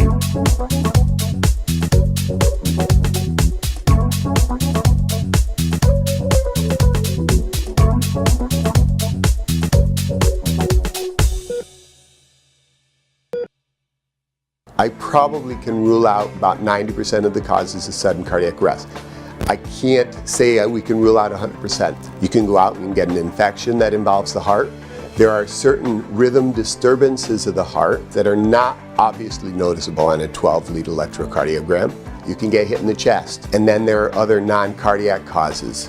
I probably can rule out about 90% of the causes of sudden cardiac arrest. I can't say we can rule out 100%. You can go out and get an infection that involves the heart. There are certain rhythm disturbances of the heart that are not obviously noticeable on a 12-lead electrocardiogram. You can get hit in the chest. And then there are other non-cardiac causes.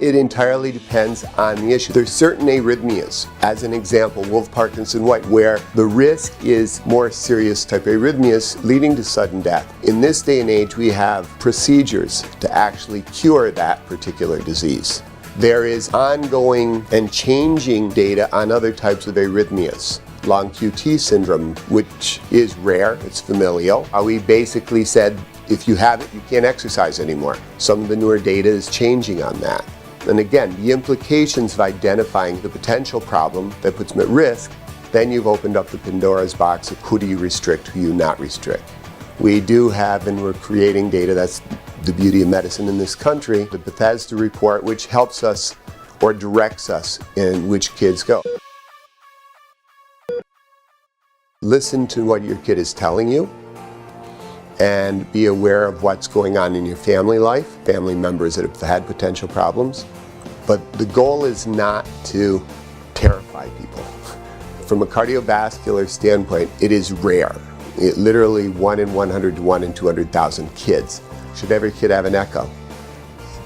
It entirely depends on the issue. There's certain arrhythmias, as an example, Wolff, Parkinson, White, where the risk is more serious type arrhythmias leading to sudden death. In this day and age, we have procedures to actually cure that particular disease. There is ongoing and changing data on other types of arrhythmias. Long QT syndrome, which is rare, it's familial. We basically said, if you have it, you can't exercise anymore. Some of the newer data is changing on that. And again, the implications of identifying the potential problem that puts them at risk, then you've opened up the Pandora's box of who do you restrict, who you not restrict. We do have, and we're creating data, that's the beauty of medicine in this country, the Bethesda report, which helps us or directs us in which kids go. Listen to what your kid is telling you and be aware of what's going on in your family life, family members that have had potential problems. But the goal is not to terrify people. From a cardiovascular standpoint, it is rare. It literally 1 in 100 to 1 in 200,000 kids. Should every kid have an echo?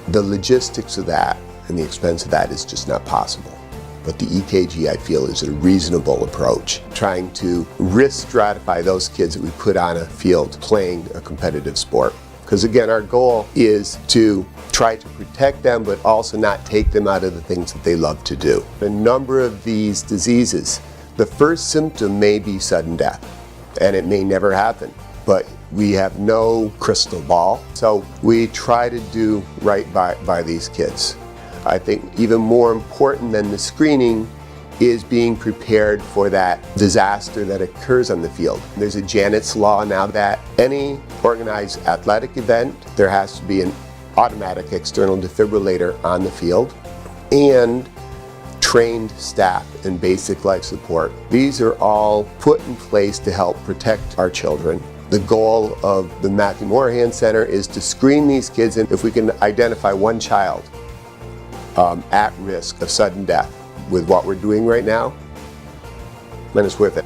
The logistics of that and the expense of that is just not possible. But the EKG, I feel, is a reasonable approach, trying to risk stratify those kids that we put on a field playing a competitive sport. Because again, our goal is to try to protect them, but also not take them out of the things that they love to do. A number of these diseases, the first symptom may be sudden death, and it may never happen. But we have no crystal ball, so we try to do right by these kids. I think even more important than the screening is being prepared for that disaster that occurs on the field. There's a Janet's law now that any organized athletic event, there has to be an automatic external defibrillator on the field and trained staff and basic life support. These are all put in place to help protect our children. The goal of the Matthew Morahan Center is to screen these kids, and if we can identify one child at risk of sudden death with what we're doing right now, then it's worth it.